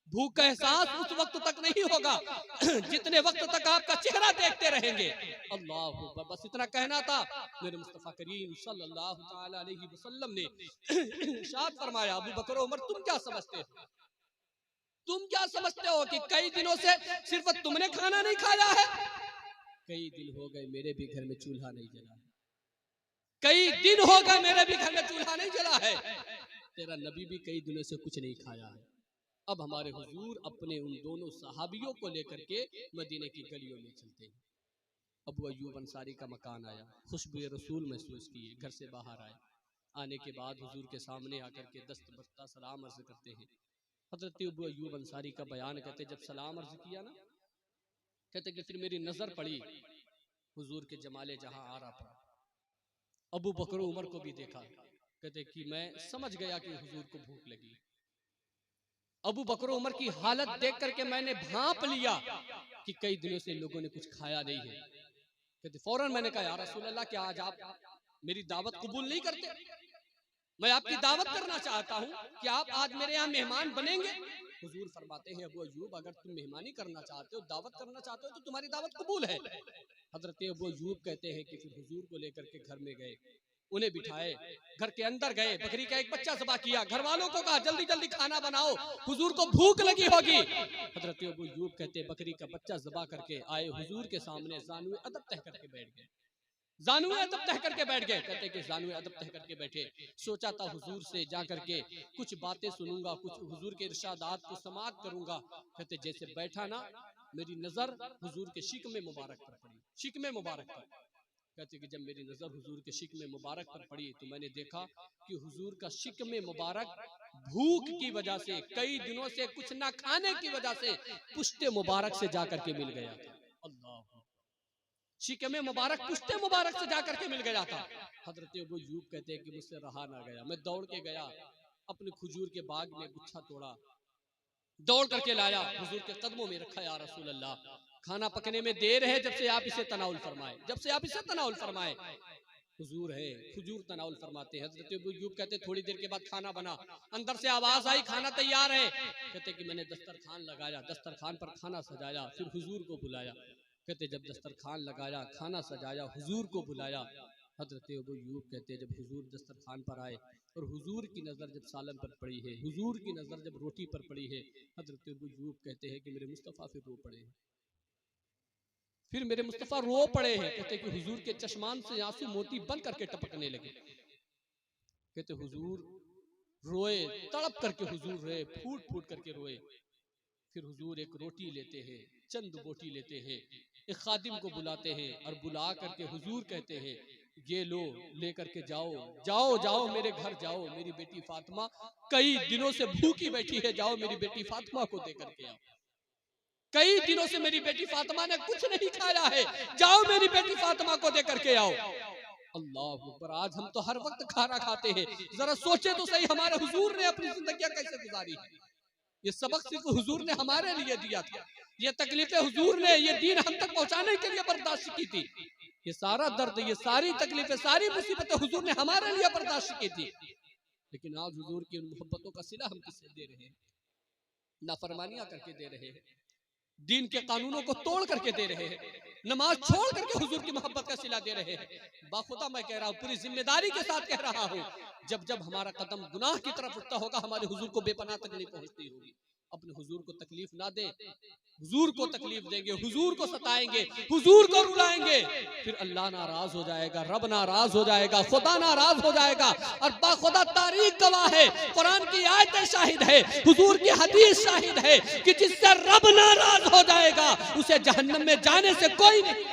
भूख का एहसास उस वक्त तक नहीं होगा जितने वक्त तक आपका चेहरा देखते रहेंगे। अल्लाह अकबर। बस इतना कहना था। मेरे मुस्तफा करीम सल्लल्लाहु ताला अलैहि वसल्लम ने इरशाद फरमाया, अबू बकर उमर तुम क्या समझते हो, तुम क्या समझते हो कि कई दिनों से सिर्फ तुमने खाना नहीं खाया है? कई दिन हो गए मेरे भी घर में चूल्हा नहीं जला है, कई दिन हो गए मेरे भी घर में चूल्हा नहीं जला है, तेरा नबी भी कई दिनों से कुछ नहीं खाया है। अब हमारे हुजूर अपने उन दोनों सहाबियों को लेकर के मदीने की गलियों में चलते हैं। अबू अय्यूब अंसारी का मकान आया, खुशबू रसूल महसूस किए, घर से बाहर आए। आने के बाद हुजूर के सामने आकर के दस्त बस्ता सलाम अर्ज करते हैं। हजरत अबू अय्यूब अंसारी का बयान कहते, जब सलाम अर्ज किया ना, कहते कि फिर मेरी नजर पड़ी हुजूर के जमाले जहां आ रहा पड़ा। अबू बकर उमर को भी देखा, कहते कि मैं समझ गया कि हुजूर को भूख लगी। अबू बकर उमर की हालत देख करके मैंने भांप लिया कि कई दिनों से लोगों ने कुछ खाया नहीं है। कहते फौरन मैंने कहा, या रसूल अल्लाह, क्या आज आप मेरी दावत कबूल नहीं करते? मैं आपकी दावत करना चाहता हूँ कि आप आज मेरे यहाँ मेहमान बनेंगे। हुजूर फरमाते हैं, अबू अय्यूब, अगर तुम मेहमानी करना चाहते हो, दावत करना चाहते हो, तो तुम्हारी दावत कबूल है। हजरत अबू अय्यूब कहते हैं कि फिर हुजूर को लेकर के घर में गए, उन्हें बिठाए, घर के अंदर गए, बकरी का एक बच्चा ज़बा किया, घर वालों को कहा जल्दी जल्दी खाना बनाओ, हुजूर को भूख लगी होगी। हजरत अबू अय्यूब कहते हैं बकरी का बच्चा ज़बा करके आए, हुजूर के सामने जानुए अदब तह करके बैठ गए, जानुए अदब तह करके बैठ गए। कहते कि जानुए अदब तह करके बैठे, सोचा था हुजूर से जा करके कुछ बातें सुनूंगा, कुछ हुजूर के इरशादात को समाअत करूंगा। कहते जैसे बैठा ना, मेरी नजर हुजूर के शिकमे मुबारक पर पड़ी, शिकमे मुबारक पर। कहते कि जब मेरी नजर हुजूर के शिकमे मुबारक पर पड़ी तो मैंने देखा कि हुजूर का शिकमे मुबारक भूख की वजह से, कई दिनों से कुछ ना खाने की वजह से पुश्ते मुबारक से जाकर के मिल गया था। अल्लाह, शिकमे मुबारक पुश्ते मुबारक से जाकर के मिल गया था। हजरत अबू अय्यूब कहते हैं कि मुझसे रहा ना गया, मैं दौड़ के गया, अपने खजूर के बाग में गुच्छा तोड़ा, दौड़ करके लाया, हुजूर के कदमों में रखा, या रसूल अल्लाह, खाना पकने में देर है, जब से आप इसे तनाउल फरमाए, जब से आप इसे तनाउल फरमाए। हुजूर है, खजूर तनाउल फरमाते हैं। हजरत अबू अय्यूब कहते थोड़ी देर के बाद खाना बना, अंदर से आवाज आई खाना तैयार है। कहते कि मैंने दस्तरखान लगाया, दस्तरखान पर खाना सजाया, फिर हुजूर को बुलाया। कहते जब दस्तरखान लगाया, खाना सजाया, हुजूर को बुलाया। हजरत अबू अय्यूब कहते जब हुजूर दस्तरखान पर आए और हुजूर की नज़र जब सालन पर पड़ी है, हुजूर की नज़र जब रोटी पर पड़ी है, हजरत अबू अय्यूब कहते हैं कि मेरे मुस्तफ़ा फिर रो पड़े हैं, फिर मेरे मुस्तफ़ा रो पड़े हैं। कहते कि हुजूर के चश्मान से आंसू मोती बन करके टपकने लगे। कहते हुजूर रोए, तड़प करके हुजूर रोए, फूट फूट करके रोए। फिर हुजूर एक रोटी लेते हैं, चंद बोटी लेते हैं, एक खादिम को बुलाते हैं और बुला करके हुजूर कहते हैं ये लो, लेकर के जाओ, जाओ जाओ मेरे घर जाओ, मेरी बेटी फातिमा कई दिनों से भूखी बैठी है, जाओ मेरी बेटी फातिमा को दे करके आओ, कई दिनों से मेरी बेटी फातिमा ने कुछ नहीं खाया है, जाओ मेरी बेटी फातिमा को दे करके आओ। अल्लाह अकबर। आज हम तो हर वक्त खाना खाते हैं, जरा सोचे तो सही हमारे हुजूर ने अपनी जिंदगी कैसे गुजारी है। ये सबक सिर्फ हुजूर ने हमारे लिए दिया था, ये तकलीफें हुजूर ने ये दीन हम तक पहुंचाने के लिए बर्दाश्त की थी, ये सारा दर्द, ये सारी तकलीफें, सारी मुसीबतें हुजूर ने हमारे लिए बर्दाश्त की थी। लेकिन आज हुजूर की उन मोहब्बतों का सिला हम किससे दे रहे हैं? नाफरमानियां करके दे रहे हैं, दीन के कानूनों को तोड़ करके दे रहे हैं, नमाज छोड़ करके हुजूर की मोहब्बत का सिला दे रहे हैं। बाखुदा मैं कह रहा हूँ, पूरी जिम्मेदारी के साथ कह रहा हूँ, जब जब हमारा कदम गुनाह की तरफ उठता होगा, हमारे हुजूर को बेपनाह तकलीफ पहुंचती होगी। अपने हुजूर को तकलीफ ना दे, हुजूर को तकलीफ देंगे, हुजूर को सताएंगे, हुजूर को रुलाएंगे, फिर अल्लाह नाराज हो जाएगा, रब नाराज हो जाएगा, खुदा नाराज हो जाएगा। और बाखुदा तारीख गवाह है, कुरान की आयतें शाहिद है, हुजूर की हदीस शाहिद है कि जिससे रब नाराज हो जाएगा उसे जहन्नम में जाने से कोई नहीं,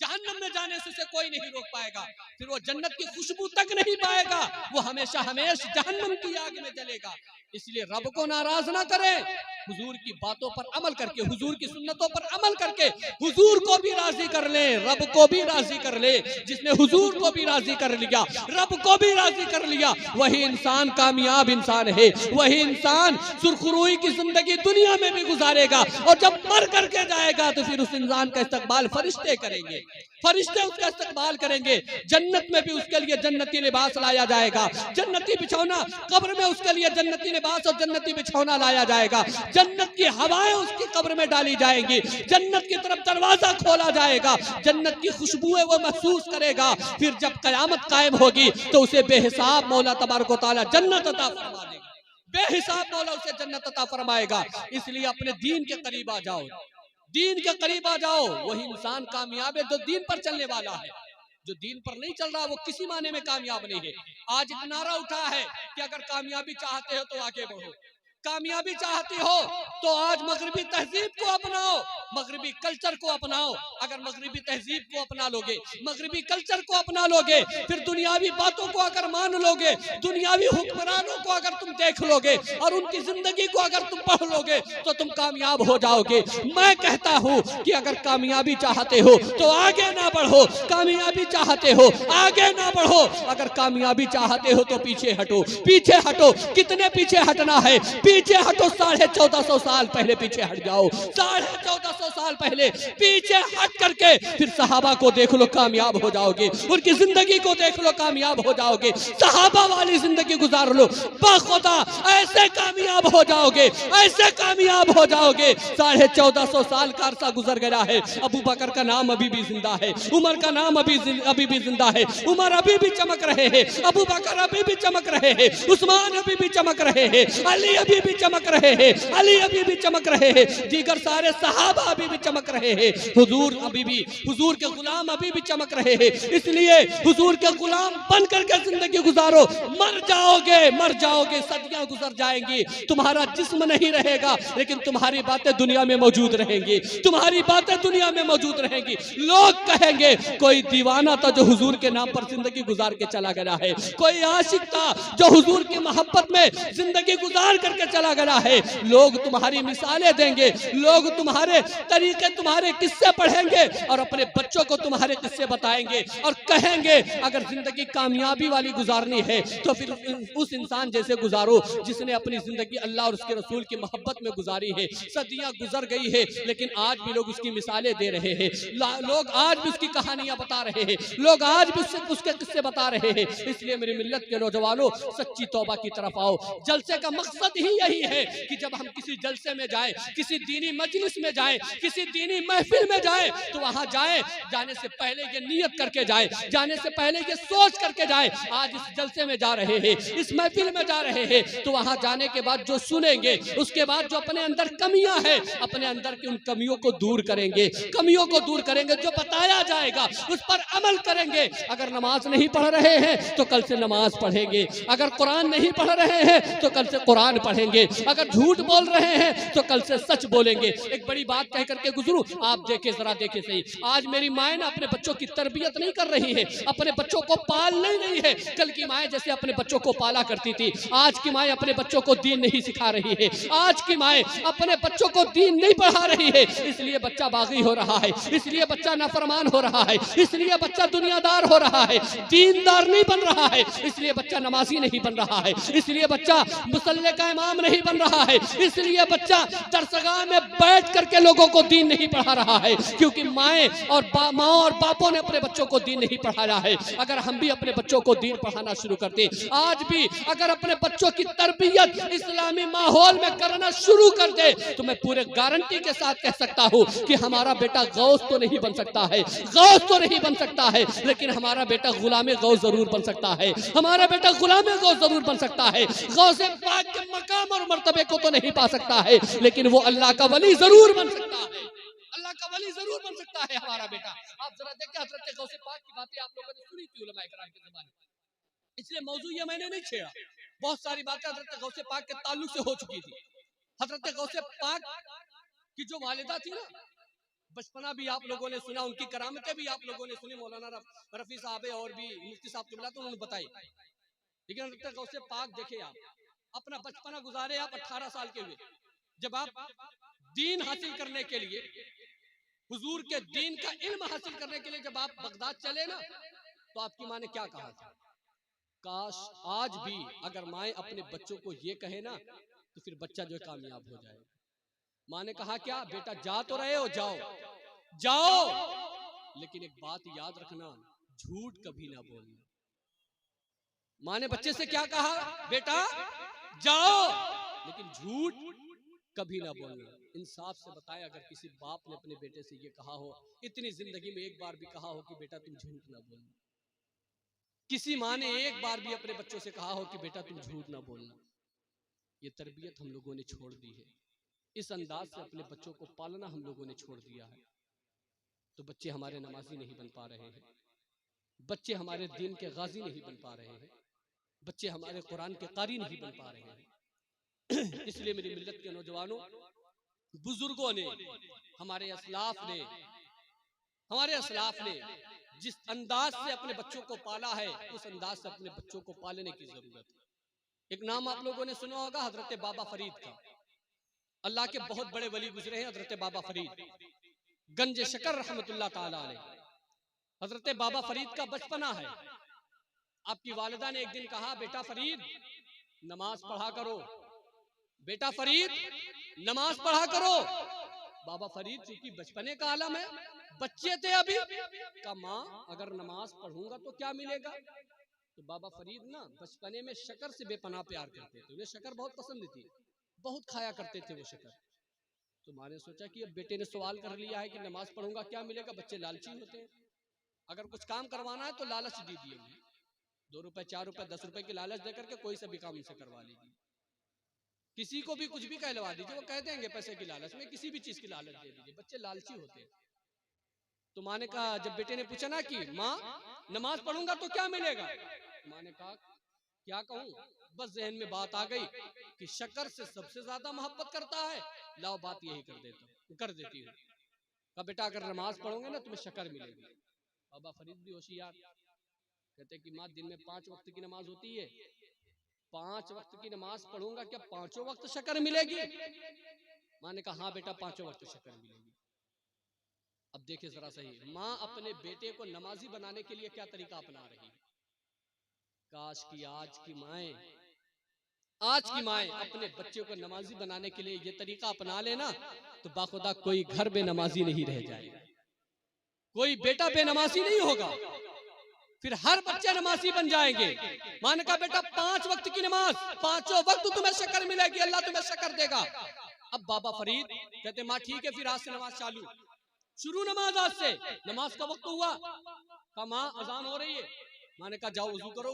जहन्नम में जाने से उसे कोई नहीं रोक पाएगा, फिर वो जन्नत की खुशबू तक नहीं पाएगा, वो हमेशा हमेशा जहन्नम की आग में जलेगा। इसलिए रब को नाराज ना करें, हुजूर की बातों पर अमल करके, हुजूर की सुन्नतों पर अमल करके हुजूर को भी राजी कर ले, रब को भी राजी कर ले। जिसने हुजूर को भी राजी कर लिया, रब को भी राजी कर लिया, वही इंसान कामयाब इंसान है। वही इंसान सुरखरुई की जिंदगी दुनिया में भी गुजारेगा और जब मर करके जाएगा तो फिर उस इंसान का इस्तकबाल फरिश्ते करेंगे, फरिश्ते उसका इस्तकबाल करेंगे। जन्नत में भी उसके लिए जन्नती लिबास लाया जाएगा, जन्नती बिछौना, कब्र में उसके लिए जन्नती लिबास और जन्नती बिछौना लाया जाएगा। जन्नत की हवाएं उसकी कब्र में डाली जाएंगी, जन्नत की तरफ दरवाजा खोला जाएगा, जन्नत की खुशबुएं वो महसूस करेगा। फिर जब कयामत कायम होगी तो उसे बेहिसाब मौला तबारक व तआला जन्नत अता फरमा देगा, बेहिसाब मौला उसे जन्नत अता फरमाएगा। इसलिए अपने दीन के करीब आ जाओ, दीन के करीब आ जाओ। वही इंसान कामयाब है जो दीन पर चलने वाला है। जो दीन पर नहीं चल रहा वो किसी माने में कामयाब नहीं है। आज एक नारा उठा है कि अगर कामयाबी चाहते हो तो आगे बढ़ो, कामयाबी चाहती हो तो आज मगरिबी तहजीब को अपनाओ, मगरिबी कल्चर को अपनाओ। अगर मगरिबी तहजीब को अपना लोगे, मगरिबी कल्चर को अपना लोगे, फिर दुनियावी बातों को अगर मान लोगे, दुनियावी हुक्मरानों को अगर तुम देख लोगे और उनकी जिंदगी को अगर तुम पढ़ लोगे तो तुम कामयाब हो जाओगे। मैं कहता हूं कि अगर कामयाबी चाहते हो तो आगे ना बढ़ो, कामयाबी चाहते हो आगे ना बढ़ो, अगर कामयाबी चाहते हो तो पीछे हटो, पीछे हटो। कितने पीछे हटना है? पीछे हटो, 1450 साल पहले पीछे हट जाओ, 1450 साल पहले पीछे हट करके फिर सहाबा को देख लो, कामयाब हो जाओगे। उनकी जिंदगी को देख लो, कामयाब हो जाओगे। सहाबा वाली जिंदगी गुजार लो, बाखुदा ऐसे कामयाब हो जाओगे, ऐसे कामयाब हो जाओगे। 1450 साल का अरसा गुजर गया है, अबू बकर का नाम अभी भी जिंदा है, उमर का नाम अभी भी जिंदा है, उमर अभी भी चमक रहे हैं, अबू बकर अभी भी चमक रहे हैं, उस्मान अभी भी चमक रहे हैं, अली अभी भी चमक रहे हैं, अली अभी भी चमक रहे हैं, दीगर सारे सहाबा अभी भी चमक रहे हैं, हुजूर अभी भी, हुजूर के गुलाम अभी भी चमक रहे हैं। इसलिए हुजूर के गुलाम बन करके जिंदगी गुजारो। मर जाओगे, मर जाओगे, सदियां गुजर जाएंगी, तुम्हारा जिस्म नहीं रहेगा लेकिन तुम्हारी बातें दुनिया में मौजूद रहेंगी, तुम्हारी बातें दुनिया में मौजूद रहेंगी। लोग कहेंगे कोई दीवाना था जो हुजूर के नाम पर जिंदगी गुजार के चला गया है, कोई आशिक था जो हुजूर की मोहब्बत में जिंदगी गुजार करके चला गया है। लोग तुम्हारी मिसालें देंगे, लोग तुम्हारे तरीके, तुम्हारे किस्से पढ़ेंगे और अपने बच्चों को तुम्हारे किस्से बताएंगे और कहेंगे अगर जिंदगी कामयाबी वाली गुजारनी है तो फिर उस इंसान जैसे गुजारो जिसने अपनी जिंदगी अल्लाह और उसके रसूल की मोहब्बत में गुजारी है। सदियां गुजर गई है लेकिन आज भी लोग उसकी मिसालें दे रहे हैं, लोग आज भी उसकी कहानियां बता रहे हैं, लोग आज भी उसके किस्से बता रहे हैं। इसलिए मेरी मिल्लत के नौजवानों, सच्ची तौबा की तरफ आओ। जलसे का मकसद ही यही है कि जब हम किसी जलसे में जाएं, किसी दीनी मजलिस में जाएं, किसी दीनी महफिल में जाएं तो वहां जाएं, जाने से पहले ये नियत करके जाएं, जाने से पहले ये सोच करके जाएं आज इस जलसे में जा रहे हैं, इस महफिल में जा रहे हैं तो वहां जाने के बाद जो सुनेंगे उसके बाद जो अपने अंदर कमियां हैं, अपने अंदर की उन कमियों को दूर करेंगे, कमियों को दूर करेंगे, जो बताया जाएगा उस पर अमल करेंगे। अगर नमाज नहीं पढ़ रहे हैं तो कल से नमाज पढ़ेंगे, अगर कुरान नहीं पढ़ रहे हैं तो कल से कुरान पढ़ेंगे, अगर झूठ बोल रहे हैं तो कल से सच बोलेंगे। एक बड़ी बात कह करके गुजरूं, आप देखें, जरा देखें सही, आज मेरी माए ना अपने बच्चों की तरबियत नहीं कर रही है, अपने बच्चों को पालने नहीं है। कल की माए जैसे अपने बच्चों को पाला करती थी, आज की माए अपने बच्चों को दीन नहीं सिखा रही है, आज की माए अपने बच्चों को दीन नहीं पढ़ा रही है। इसलिए बच्चा बागी हो रहा है, इसलिए बच्चा नाफरमान हो रहा है, इसलिए बच्चा दुनियादार हो रहा है, दीनदार नहीं बन रहा है, इसलिए बच्चा नमाजी नहीं बन रहा है, इसलिए बच्चा मुसल्ले का इमाम नहीं बन रहा है, इसलिए बच्चा दरसगाह में बैठ करके लोगों को दीन नहीं पढ़ा रहा है, क्योंकि माएँ और बापों ने अपने बच्चों को दीन नहीं पढ़ाया है। अगर हम भी अपने बच्चों को दीन पढ़ाना शुरू करते, आज भी अगर अपने बच्चों की तरबियत इस्लामी माहौल में करना शुरू कर दे तो मैं पूरे गारंटी के साथ कह सकता हूँ कि हमारा बेटा गौस तो नहीं बन सकता है, गौस तो नहीं बन सकता है, लेकिन हमारा बेटा गुलाम गौस जरूर बन सकता है, हमारा बेटा गुलाम गौस जरूर बन सकता है। गौस पाक के मकाम और मर्तबे को तो नहीं पा सकता है लेकिन वो अल्लाह का वली जरूर बन सकता है, अल्लाह का वली जरूर बन सकता है हमारा बेटा। आप जरा देखें, हजरत गौस पाक की बातें आप लोगों ने सुनी थी उलमा इकराम के ज़माने में, इसलिए मौजू ये मैंने नहीं छेड़ा। बहुत सारी बातें हजरत गौस पाक के ताल्लुक से हो चुकी थी। हजरत गौस पाक की जो वालिदा थी ना, बचपना भी आप लोगों ने सुना, उनकी करामतें भी आप लोगों ने सुनी, मौलाना रफी साहब और भी मुफ्ती साहब किबला तो उन्होंने बताई। लेकिन हजरत गौस पाक देखे, आप अपना बचपना गुजारे, आप 18 साल के हुए, जब आप दीन हासिल करने के लिए, हुजूर के दीन का इल्म हासिल करने के लिए जब आप बगदाद चले ना, तो आपकी माँ ने क्या कहा था? काश आज भी अगर माए अपने बच्चों को ये कहे ना, तो फिर बच्चा जो है कामयाब हो जाए। माँ ने कहा क्या? बेटा जा तो रहे हो, जाओ जाओ, लेकिन एक बात याद रखना, झूठ कभी ना बोलना। माँ ने बच्चे से क्या कहा? बेटा जाओ, लेकिन झूठ कभी ना बोलना। इंसाफ से बताएं, अगर किसी बाप ने अपने बेटे से ये कहा हो, इतनी जिंदगी में एक बार भी कहा हो कि बेटा तुम झूठ ना बोलना, किसी माँ ने एक बार भी अपने बच्चों से कहा हो कि बेटा तुम झूठ ना बोलना, ये तरबियत हम लोगों ने छोड़ दी है। इस अंदाज से अपने बच्चों को पालना हम लोगों ने छोड़ दिया है। तो बच्चे हमारे नमाजी नहीं बन पा रहे हैं, बच्चे हमारे दीन के गाजी नहीं बन पा रहे हैं, बच्चे हमारे कुरान के कारी नहीं बन पा रहे हैं। इसलिए मेरी मिल्लत के नौजवानों, बुजुर्गों ने, हमारे असलाफ ने जिस अंदाज से अपने बच्चों को पाला है, उस अंदाज से अपने बच्चों को पालने की जरूरत है। एक नाम आप लोगों ने सुना होगा, हजरत बाबा फरीद का। अल्लाह के बहुत बड़े वली गुजरे हैं हजरत बाबा फरीद, गंज शकर रहमतुल्लाह ताला अलैह। हजरत बाबा फरीद का बचपना है। आपकी वालिदा ने एक दिन कहा, बेटा फरीद नमाज पढ़ा करो, बेटा फरीद नमाज पढ़ा करो। बाबा फरीद चूंकि बचपने का आलम है, बच्चे थे अभी, का माँ अगर नमाज पढ़ूंगा तो क्या मिलेगा? तो बाबा फरीद ना बचपने में शक्कर से बेपनाह प्यार करते थे, उन्हें शक्कर बहुत पसंद थी, बहुत खाया करते थे वो शक्कर। तो माँ ने सोचा कि अब बेटे ने सवाल कर लिया है कि नमाज पढ़ूंगा क्या मिलेगा, बच्चे लालची होते हैं, अगर कुछ काम करवाना है तो लालच दे दिए, 2 रुपए 4 रुपए 10 रुपए की लालच देकर के कोई सा भी काम उनसे करवा लीजिए, किसी को भी कुछ भी कहलवा दीजिए, वो कह देंगे पैसे की लालच में, किसी भी चीज की लालच दे दीजिए, बच्चे लालची होते हैं। तो माँ ने कहा, जब बेटे ने पूछा ना कि माँ नमाज पढ़ूंगा तो क्या मिलेगा, माँ ने कहा क्या कहूँ, बस जहन में बात आ गई कि शक्कर से सबसे ज्यादा मोहब्बत करता है, लाओ बात यही कर देती हूँ। कहा बेटा अगर नमाज पढ़ोगे ना तुम्हें शक्कर मिलेगी। बाबा फरीद भी होशियार, कहते कि माँ दिन में 5 वक्त की नमाज होती है, 5 वक्त की नमाज पढ़ूंगा क्या 5 वक्त शक्कर मिलेगी? माँ ने कहा हाँ बेटा 5 वक्त शक्कर मिलेगी। अब देखिए जरा सही, माँ अपने बेटे को नमाजी बनाने के लिए क्या तरीका अपना रही है। काश की आज की माएं अपने बच्चों को नमाजी बनाने के लिए ये तरीका अपना लेना, तो बाखुदा कोई घर बेनमाजी नहीं रह जाएगा, कोई बेटा बेनमाजी नहीं होगा, फिर हर बच्चे नमाजी बन जाएंगे। माँ ने कहा बेटा 5 वक्त की नमाज, 5 वक्त तुम्हें शक्कर मिलेगी, अल्लाह तुम्हें शक्कर देगा। अब बाबा फरीद कहते माँ ठीक है, फिर आज से नमाज चालू, शुरू नमाज आज से। नमाज का वक्त हुआ, कहा माँ अजान हो रही है। माँ ने कहा जाओ वजू करो,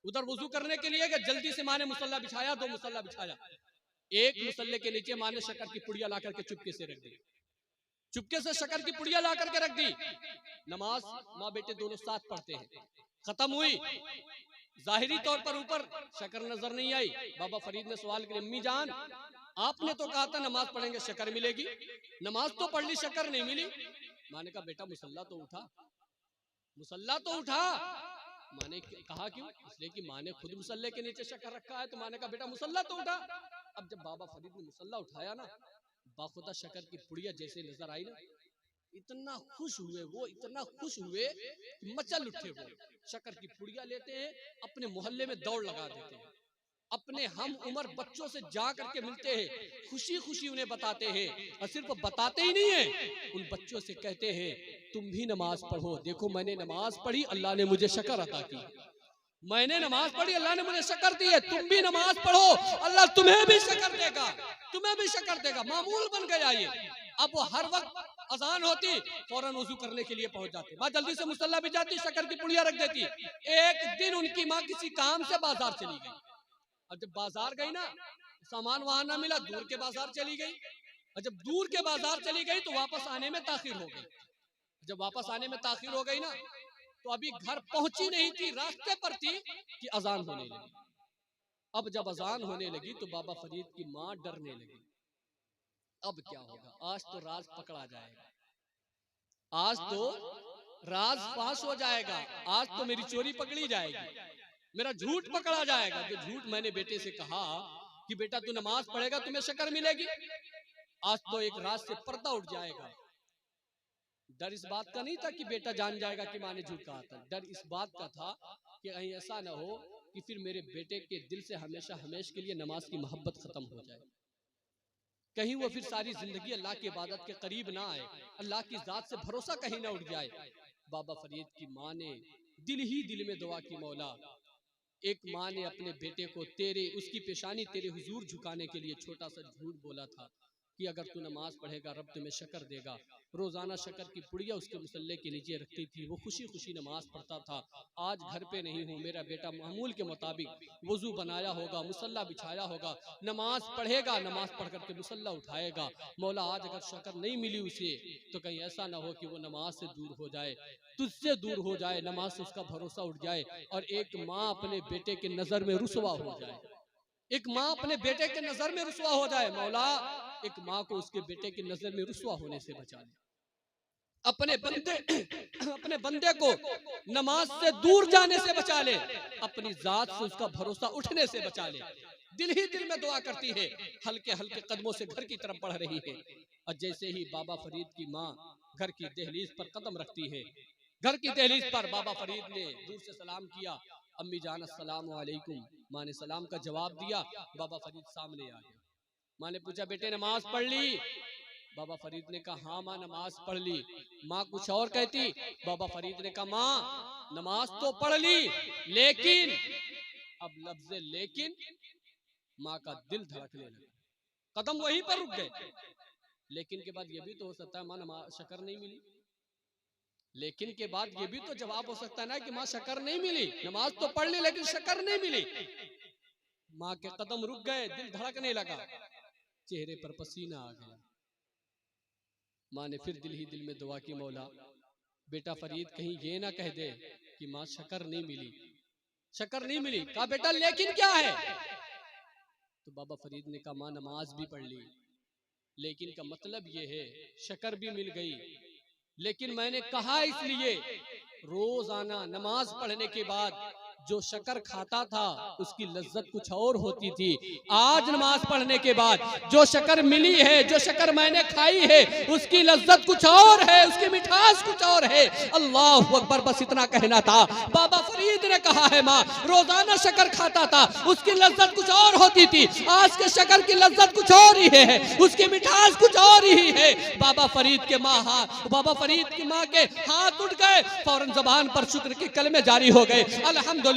उधर वजू करने के लिए जल्दी से माँ ने मुसल्ला बिछाया, 2 मुसल्ला बिछाया, एक मुसल्ले के नीचे माँ ने शक्कर की पुड़िया ला करके चुपके से रख दी, चुपके से शक्कर की पुड़िया ला करके रख दी। नमाज माँ बेटे दोनों साथ पढ़ते हैं, खत्म हुई, जाहिरी तौर पर ऊपर शक्कर नजर नहीं आई। बाबा फरीद ने सवाल किया, अम्मी जान आपने तो कहा था नमाज पढ़ेंगे शक्कर मिलेगी, नमाज तो पढ़ ली शक्कर नहीं मिली। माँ ने कहा बेटा मुसल्ला तो उठा, मुसल्ला तो उठा। माँ ने कहा क्यों? इसलिए कि माँ ने खुद मुसल्ले के नीचे शक्कर रखा है, तो माँ ने कहा बेटा मुसल्ला तो उठा। अब जब बाबा फरीद ने मुसल्ला उठाया ना, बाखुदा शक्कर की पुड़िया जैसे नजर आई ना, इतना खुश हुए वो, इतना खुश हुए कि मचल उठे वो। शक्कर की पुड़िया लेते हैं, अपने मोहल्ले में दौड़ लगा देते हैं, अपने हम उम्र बच्चों से जा करके मिलते हैं, खुशी खुशी उन्हें बताते हैं, और सिर्फ बताते ही नहीं है, उन बच्चों से कहते हैं तुम भी नमाज पढ़ो, देखो मैंने नमाज पढ़ी, अल्लाह ने मुझे शक्कर अता की, मैंने नमाज पढ़ी, अल्लाह ने मुझे शक्कर दी है, तुम भी नमाज पढ़ो, अल्लाह तुम्हें भी शक्कर देगा, तुम्हें भी शक्कर देगा। मामूल बन गया ये। अब वो हर वक्त अजान होती फौरन वजू करने के लिए पहुंच जाते, माँ जल्दी से मुसल्ला भी जाती, शक्कर की पुड़िया रख देती। एक दिन उनकी माँ किसी काम से बाजार चली गई, और जब बाजार गई ना, सामान वहां ना मिला, दूर के बाजार चली गई, और जब दूर के बाजार चली गई तो वापस आने में ताखिर हो गई। जब वापस आने में ताखिर हो गई ना, तो अभी घर पहुंची नहीं थी, रास्ते पर थी कि अजान होने लगी। अब जब अजान होने लगी तो बाबा फरीद की माँ डरने लगी, अब क्या होगा, आज तो राज पकड़ा जाएगा, आज तो राज फांस हो जाएगा, आज तो मेरी चोरी पकड़ी जाएगी, मेरा झूठ पकड़ा जाएगा। जो झूठ मैंने बेटे से कहा कि बेटा तू नमाज पढ़ेगा तुम्हें शक्कर मिलेगी। आज तो एक रात से पर्दा उठ जाएगा। डर इस बात का नहीं था कि बेटा जान जाएगा कि माँ ने झूठ कहा था, डर इस बात का था कि कहीं ऐसा ना हो कि फिर मेरे बेटे के दिल से हमेशा हमेशा के लिए नमाज की मोहब्बत खत्म हो जाए, कहीं वो फिर सारी जिंदगी अल्लाह की इबादत के करीब ना आए, अल्लाह की जात से भरोसा कहीं ना उठ जाए। बाबा फरीद की माँ ने दिल ही दिल में दुआ की, मौला एक माँ ने अपने बेटे को तेरे उसकी पेशानी तेरे हुजूर झुकाने के लिए छोटा सा झूठ बोला था कि अगर तू नमाज पढ़ेगा रब तुम्हें शक्कर देगा। रोजाना शक्कर की पुड़िया उसके मुसल्ले के नीचे रखती थी, वो खुशी खुशी नमाज पढ़ता था। आज घर पे नहीं हूँ, मेरा बेटा मामूल के मुताबिक वजू बनाया होगा, मुसल्ला बिछाया होगा, नमाज पढ़ेगा, नमाज पढ़ करके मुसल्ला उठाएगा। मौला आज अगर शक्कर नहीं मिली उसे तो कहीं ऐसा ना हो कि वो नमाज से दूर हो जाए, तुझसे दूर हो जाए, नमाज से उसका भरोसा उठ जाए और एक माँ अपने बेटे के नजर में रुसवा हो जाए, एक माँ अपने बेटे के नजर में रुसवा हो जाए। मौला एक माँ को उसके बेटे की नजर में रुसवा होने से बचा ले, अपने बंदे को नमाज से दूर जाने से बचा ले, अपनी जात से उसका भरोसा उठने से बचा ले। दिल ही दिल में दुआ करती है, हल्के हल्के कदमों से घर की तरफ बढ़ रही है। और जैसे ही बाबा फरीद की माँ घर की दहलीज पर कदम रखती है, घर की दहलीज पर बाबा फरीद ने दूर से सलाम किया, अम्मी जान अस्सलाम वालेकुम। माँ ने सलाम का जवाब दिया, बाबा फरीद सामने आ गया। माँ ने पूछा बेटे नमाज पढ़ ली? बाबा फरीद ने कहा हाँ माँ नमाज पढ़ ली। माँ कुछ और कहती, बाबा फरीद ने कहा माँ नमाज तो पढ़ ली, लेकिन अब लफ्ज़ लेकिन माँ का दिल धड़कने लगा, कदम वहीं पर रुक गए। लेकिन के बाद ये भी तो हो सकता है माँ नमाज शक्कर नहीं मिली, लेकिन के बाद ये भी तो जवाब हो सकता है ना कि माँ शक्कर नहीं मिली, नमाज तो पढ़ ली लेकिन शक्कर नहीं मिली। माँ के कदम रुक गए, दिल धड़कने लगा, चेहरे पर पसीना आ गया। माँ ने फिर दिल ही दिल में दुआ की, मौला बेटा फरीद कहीं ये ना कह दे कि माँ शक्कर नहीं मिली, शक्कर नहीं मिली। कहा बेटा लेकिन क्या है? तो बाबा फरीद ने कहा माँ नमाज भी पढ़ ली, लेकिन का मतलब ये है शक्कर भी मिल गई, लेकिन मैंने कहा इसलिए रोजाना नमाज पढ़ने के बाद जो शक्कर खाता था उसकी लज्जत कुछ और होती थी। आज नमाज पढ़ने के बाद जो शक्कर मिली है, जो शक्कर मैंने खाई है, उसकी लज्जत कुछ और है, उसकी मिठास कुछ और है। अल्लाह अकबर, बस इतना कहना था। बाबा फरीद ने कहा है माँ रोजाना शक्कर खाता था, उसकी लज्जत कुछ और होती थी, आज के शक्कर की लज्जत कुछ और ही है, उसकी मिठास कुछ और ही है। बाबा फरीद के बाबा फरीद की माँ के हाथ उठ गए, फौरन जबान पर शुक्र के कलमे जारी हो गए। अल्हम्दुलिल्लाह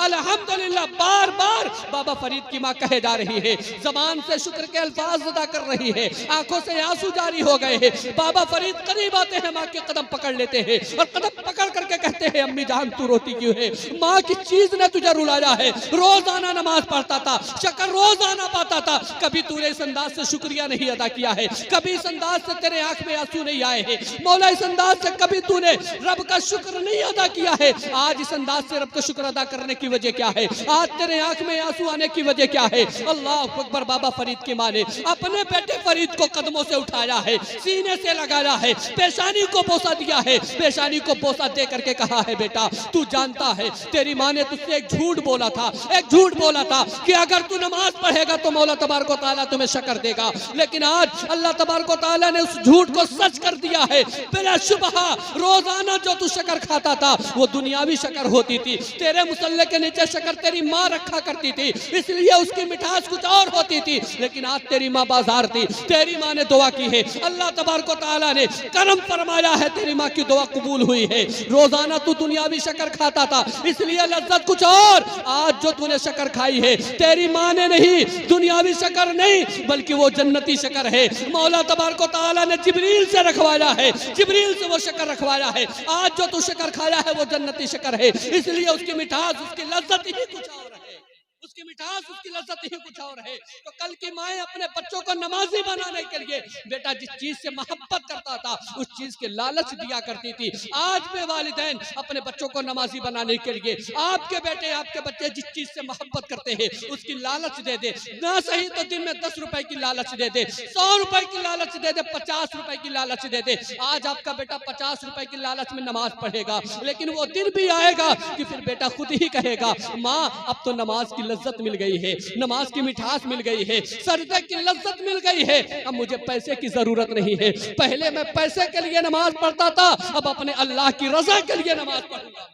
अल्हम्दुलिल्लाह बार बार बाबा फरीद की माँ कहे जा रही है, जबान से शुक्र के अल्फाज अदा कर रही है, आंखों से आंसू जारी हो गए हैं। बाबा फरीद करीब आते हैं, माँ के कदम पकड़ लेते हैं और कदम पकड़ करके कहते हैं अम्मी जान तू रोती क्यों है? माँ की चीज ने तुझे रुलाया है, रोजाना नमाज पढ़ता था, शक्कर रोजाना पाता था, कभी तूने इस अंदाज से शुक्रिया नहीं अदा किया है, कभी इस अंदाज से तेरे आंख में आंसू नहीं आए हैं। मौला इस अंदाज से कभी तूने रब का शुक्र नहीं अदा किया है, आज इस अंदाज से रब का शुक्र अदा करने की वजह क्या है? आज तेरे आंख में आंसू आने की वजह क्या है? अल्लाह अकबर। बाबा फरीद की माँ ने अपने बेटे फरीद को कदमों से उठाया है, सीने से लगाया है, पेशानी को बोसा दिया है, पेशानी को बोसा दे करके कहा है बेटा तू जानता है तेरी माँ ने तुझसे एक झूठ बोला था, एक झूठ बोला था कि अगर तू नमाज पढ़ेगा तो मौला तबारक व तआला तुम्हें शक्कर देगा, लेकिन आज अल्लाह तबारक व तआला ने उस झूठ को सच कर दिया है। बिला शुबहा रोजाना जो तू शक्कर खाता था वो दुनियावी शक्कर होती थी, तेरे मुसल्ले के नीचे शक्कर तेरी माँ रखा करती थी, इसलिए उसकी मिठास कुछ और होती थी, लेकिन आज तेरी माँ बाजार थी, तेरी माँ ने दुआ की है, अल्लाह तबारक व तआला ने करम फरमाया है, तेरी माँ की दुआ कबूल हुई है। रोजाना तू दुनियावी शक्कर खाता था इसलिए लज्जत कुछ और, आज जो तूने शक्कर खाई है तेरी माँ ने नहीं, दुनियावी शक्कर नहीं बल्कि वो जन्नती शक्कर है। मौला तबारक व तआला ने जिब्रील से रखवाया है, जिब्रील से वो शक्कर रखवाया है, आज जो तू शक्कर खाया है वो जन्नती शक्कर है, इसलिए उसकी मिठास उसकी लज्जत ही कुछ और है, उसकी मिठास उसकी लज्जत ही कुछ और है। तो कल की माएँ अपने बच्चों को नमाजी बनाने के लिए बेटा जिस चीज से मोहब्बत करता था उस चीज के लालच दिया करती थी। आज में वालिदैन अपने बच्चों को नमाजी बनाने के लिए आपके बेटे आपके बच्चे जिस चीज से मोहब्बत करते हैं उसकी लालच दे दे, ना सही तो दिन में 10 रुपए की लालच दे दे, 100 रुपए की लालच दे दे, 50 रुपए की लालच दे दे। आज आपका बेटा 50 रुपए की लालच में नमाज पढ़ेगा, लेकिन वो दिन भी आएगा कि फिर बेटा खुद ही कहेगा माँ अब तो नमाज की लज्जत मिल गई है, नमाज की मिठास मिल गई है, सजदे की लज्जत मिल गई है, अब मुझे पैसे की जरूरत नहीं है। पहले मैं पैसे के लिए नमाज पढ़ता था, अब अपने अल्लाह की रजा के लिए नमाज पढ़ूंगा,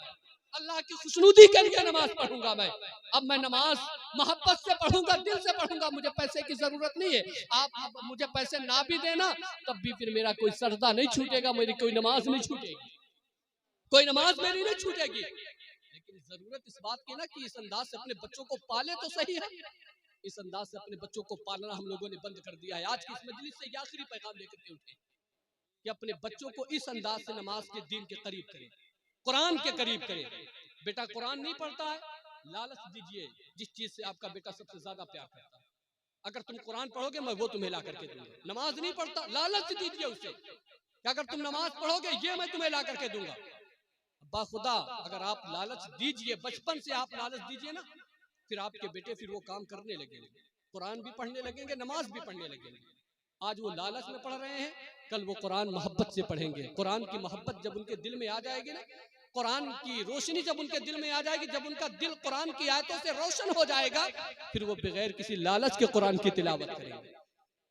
अल्लाह की खुशनुदी के लिए नमाज पढ़ूंगा मैं। अब मैं नमाज मोहब्बत से पढ़ूंगा, दिल से पढ़ूंगा, मुझे पैसे की जरूरत नहीं है। आप अब मुझे पैसे ना भी देना तब भी फिर मेरा कोई सजदा नहीं छूटेगा, मेरी कोई नमाज नहीं छूटेगी, कोई नमाज मेरी नहीं छूटेगी। लेकिन जरूरत इस बात की ना कि इस अंदाज से अपने बच्चों को पाले तो सही है। इस अंदाज से अपने बच्चों को पालना हम लोगों ने बंद कर दिया है। आज की इस मजलिस से ये आखिरी पैगाम लेकर के उठे कि अपने बच्चों को इस अंदाज से नमाज के दिन के करीब करें, कुरान के करीब करें। बेटा कुरान नहीं पढ़ता है, लालच दीजिए जिस चीज से आपका बेटा सबसे ज्यादा प्यार करता है। अगर तुम कुरान पढ़ोगे मैं वो तुम्हें ला करके दूंगा। नमाज नहीं पढ़ता, लालच दीजिए उसे कि अगर तुम नमाज पढ़ोगे ये मैं तुम्हें ला करके दूंगा। बाखुदा अगर आप लालच दीजिए, बचपन से आप लालच दीजिए ना, फिर आपके बेटे फिर वो काम करने लगेंगे, कुरान भी पढ़ने लगेंगे, नमाज भी पढ़ने लगेंगे। आज वो लालच में पढ़ रहे हैं, कल वो कुरान मोहब्बत से पढ़ेंगे। कुरान की मोहब्बत जब उनके दिल में आ जाएगी ना, कुरान की रोशनी जब उनके दिल में आ जाएगी, जब उनका दिल कुरान की आयतों से रोशन हो जाएगा, फिर वो बगैर किसी लालच के कुरान की तिलावत करेंगे,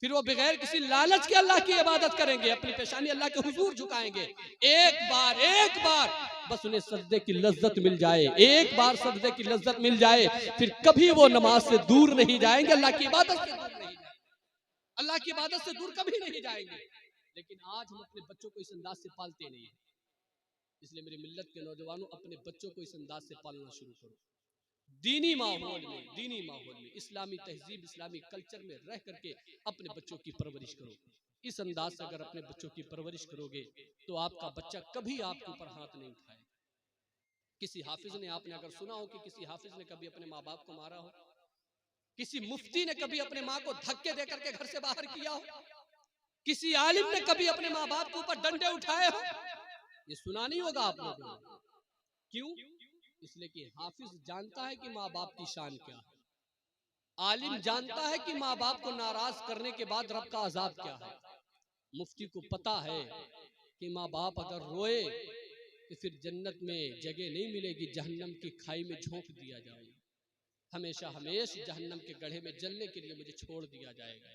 फिर वो बगैर किसी लालच के अल्लाह की इबादत करेंगे, अपनी पेशानी अल्लाह के हुजूर झुकाएंगे। एक बार बस उन्हें सजदे की लज्जत मिल जाए, एक बार सजदे की लज्जत मिल जाए, फिर कभी वो नमाज से दूर नहीं जाएंगे, अल्लाह की इबादत से दूर नहीं जाएंगे, अल्लाह की इबादत से दूर कभी नहीं जाएंगे। लेकिन आज हम अपने बच्चों को इस अंदाज से पालते नहीं है। इसलिए मेरी मिल्लत के नौजवानों, अपने बच्चों को इस अंदाज से पालना शुरू करो। दीनी माहौल में इस्लामी तहजीब, इस्लामी कल्चर में रह करके अपने बच्चों की परवरिश करो। इस अंदाज से अगर अपने बच्चों की परवरिश करोगे तो आपका बच्चा कभी आपके ऊपर हाथ नहीं उठाए। किसी हाफिज ने, आपने अगर सुना हो कि किसी हाफिज ने कभी अपने माँ बाप को मारा हो, किसी मुफ्ती ने कभी अपने माँ को धक्के देकर के घर से बाहर किया हो, किसी आलिम ने कभी अपने माँ बाप के ऊपर डंडे उठाए हो, ये सुना नहीं होगा आप लोगों ने। क्यों? इसलिए कि हाफिज जानता है कि माँ बाप की शान क्या है, आलिम जानता है कि माँ बाप को नाराज करने के बाद रब का अजाब क्या है, मुफ्ती को पता है कि माँ बाप अगर रोए तो फिर जन्नत में जगह नहीं मिलेगी, जहन्नम की खाई में झोंक दिया जाएगा, हमेशा जहन्नम के गड्ढे में जलने के लिए मुझे छोड़ दिया जाएगा।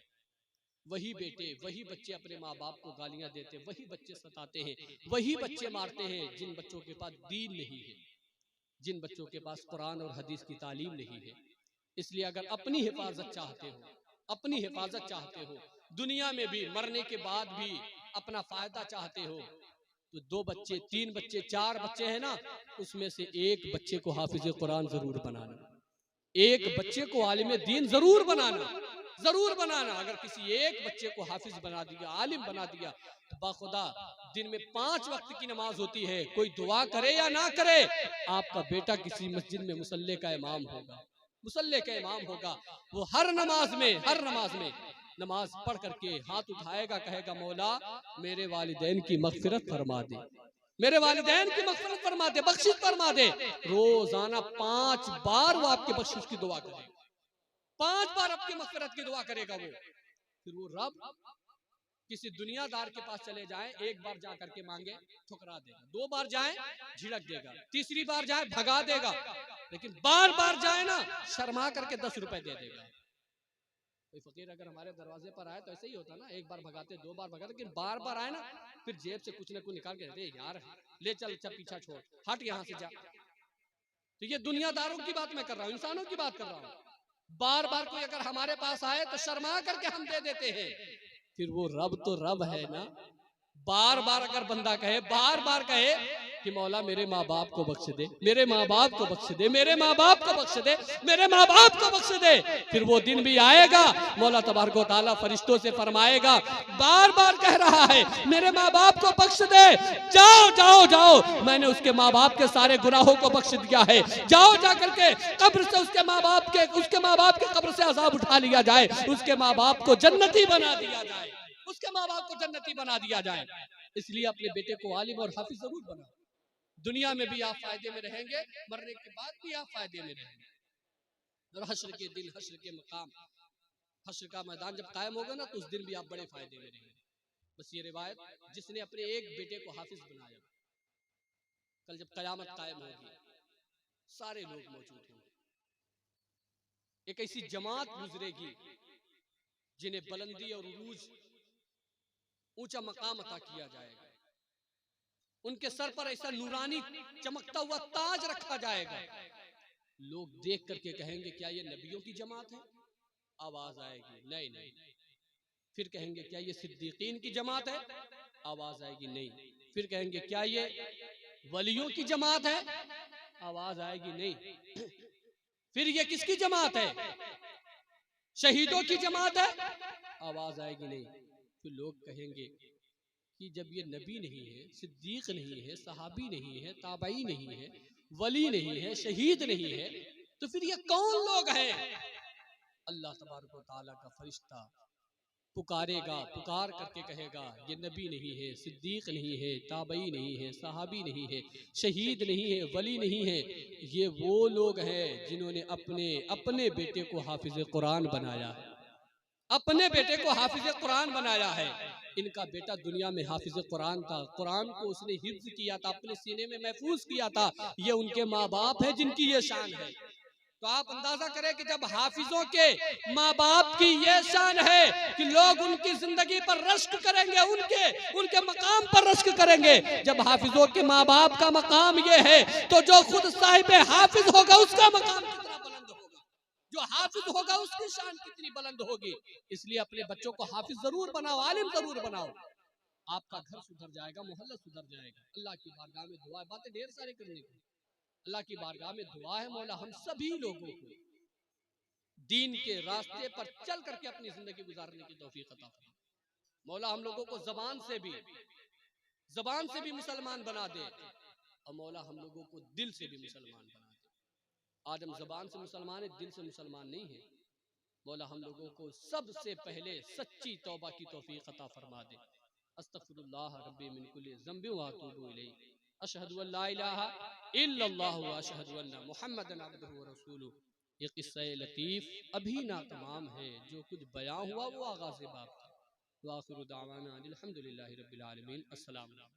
वही बेटे, वही बच्चे अपने माँ बाप को गालियां देते, वही बच्चे सताते हैं, वही बच्चे मारते हैं जिन बच्चों के पास दीन नहीं है, जिन बच्चों के पास कुरान और हदीस की तालीम नहीं है। इसलिए अगर अपनी हिफाजत चाहते हो, अपनी हिफाजत चाहते हो, दुनिया में भी मरने के बाद भी अपना फायदा चाहते हो, तो 2 बच्चे, 3 बच्चे, 4 बच्चे हैं ना, उसमें से एक बच्चे को हाफिज कुरान जरूर बनाना, एक बच्चे को आलिम दीन जरूर बनाना, जरूर बनाना। अगर किसी एक बच्चे को हाफिज बना दिया, आलिम बना दिया, तो बाखुदा दिन में 5 वक्त की नमाज होती है, कोई दुआ करे या ना करे, आपका बेटा किसी मस्जिद में मुसल्ले का इमाम होगा, मुसल्ले का इमाम होगा। वो हर नमाज में नमाज पढ़ करके हाथ उठाएगा, कहेगा मौला मेरे वालिदैन की मगफिरत फरमा दे, मेरे वालिदैन की मगफिरत फरमा दे, बख्शिश फरमा दे। रोजाना 5 बार वो आपके बख्शिश की दुआ करेगा, 5 बार आपकी मगफिरत की दुआ करेगा वो। फिर वो रब किसी दुनियादार के पास चले जाएं, एक बार जा करके मांगे ठुकरा देगा, 2 बार जाएं झिड़क देगा, तीसरी बार जाए भगा देगा, लेकिन बार बार जाए ना शर्मा करके 10 रुपए दे देगा। कोई फकीर अगर हमारे दरवाजे पर आए तो ऐसे ही होता ना, एक बार भगाते, 2 बार भगाते, लेकिन बार बार आए ना फिर जेब से कुछ ना कुछ निकाल के, अरे यार ले चल, अच्छा पीछा छोड़, हट यहाँ से जा। तो ये दुनियादारों की बात मैं कर रहा हूँ, इंसानों की बात कर रहा हूँ। बार बार कोई अगर हमारे पास आए तो शर्मा करके हम दे देते हैं। फिर वो रब तो रब है ना, बार बार अगर बंदा कहे, बार बार कहे कि मौला मेरे माँ बाप को बख्श दे, मेरे माँ बाप को बख्श दे, मेरे माँ बाप को बख्श दे, मेरे माँ बाप को बख्श दे, फिर वो दिन भी आएगा, मौला तबारक व तआला फरिश्तों से फरमाएगा, बार बार कह रहा है मेरे माँ बाप को बख्श दे, जाओ जाओ जाओ, मैंने उसके माँ बाप के सारे गुनाहों को बख्श दिया है, जाओ जा करके कब्र से उसके माँ बाप के कब्र से अजाब उठा लिया जाए, उसके माँ बाप को जन्नती बना दिया जाए, उसके माँ बाप को जन्नती बना दिया जाए। इसलिए अपने बेटे को आलिम और हाफिज जरूर बनाओ, दुनिया में भी आप फायदे में रहेंगे, मरने के बाद भी आप फायदे में रहेंगे, और हश्र के दिन, हश्र के मकाम, हश्र का मैदान जब कायम होगा ना तो उस दिन भी आप बड़े फायदे में रहेंगे। बस ये रिवायत, जिसने अपने एक बेटे को हाफिज बनाया, कल जब कयामत कायम होगी सारे लोग मौजूद होंगे, एक ऐसी जमात गुजरेगी जिन्हें बुलंदी और उरूज, ऊंचा मकाम अता किया जाएगा। उनके सर पर ऐसा नूरानी चमकता हुआ ताज रखा जाएगा। लोग देख करके कहेंगे क्या ये नबियों की जमात है? आवाज आएगी नहीं नहीं। फिर कहेंगे क्या ये सिद्दीकीन की जमात है? आवाज आएगी नहीं। फिर कहेंगे क्या ये वलियों की जमात है? आवाज आएगी नहीं। फिर ये किसकी जमात है? शहीदों की जमात है? आवाज आएगी नहीं। फिर लोग कहेंगे कि जब ये नबी नहीं है, सिद्दीक नहीं है, सहाबी नहीं है, ताबई नहीं है, वली नहीं है, शहीद नहीं है, तो फिर ये कौन लोग हैं? अल्लाह तबारक व तआला का फरिश्ता पुकारेगा, पुकार करके कहेगा ये नबी नहीं है, सिद्दीक नहीं है, ताबई नहीं है, सहाबी नहीं है, शहीद नहीं है, वली नहीं है, ये वो लोग हैं जिन्होंने अपने अपने बेटे को हाफिज कुरान बनाया है, अपने बेटे को हाफिज कुरान बनाया है। इनका बेटा दुनिया में हाफिज कुरान था, कुरान को उसने हिफ्ज किया था, अपने सीने में महफूज किया था। ये उनके माँ बाप है जिनकी ये शान है। तो आप अंदाजा करें कि जब हाफिजों के माँ बाप की ये शान है कि लोग उनकी जिंदगी पर रश्क करेंगे, उनके मकाम पर रश्क करेंगे। जब हाफिजों के माँ बाप का मकाम ये है तो जो खुद साहिब हाफिज होगा उसका मकाम कितना बुलंद होगा, जो हाफिज होगा उसकी शान कितनी बुलंद होगी। इसलिए अपने बच्चों को हाफिज जरूर बनाओ, आलिम जरूर बनाओ। आपका घर सुधर जाएगा, मोहल्ला सुधर जाएगा। अल्लाह की बारगाह में दुआ है, बातें ढेर सारी करने की। अल्लाह की बारगाह में दुआ है मौला हम सभी लोगों को दीन के रास्ते पर चल करके अपनी जिंदगी गुजारने की तौफीक अता फरमा। मौला हम लोगों को जबान से भी मुसलमान बना दे, और मौला हम लोगों को दिल से भी मुसलमान बना दे। आज हम जबान से मुसलमान है, दिल से मुसलमान नहीं है। मौला हम लोगों को सबसे पहले सच्ची तौबा की तौफीक अता फरमा दे। अस्तगफिरुल्लाह रब्बी मिन कुल्ली ज़ंबि व अतूबु इलैहि। अशहदु अल्ला इलाहा इल्लल्लाह व अशहदु अन्ना मुहम्मदन अब्दुहु व रसूलुहु। ये किस्सा लतीफ़ अभी ना तमाम है, जो कुछ बयां हुआ वो आगाज़ बाब था। व आखिरु दावाना अनिल हम्दुलिल्लाहि रब्बिल आलमीन। अस्सलाम वालेकुम।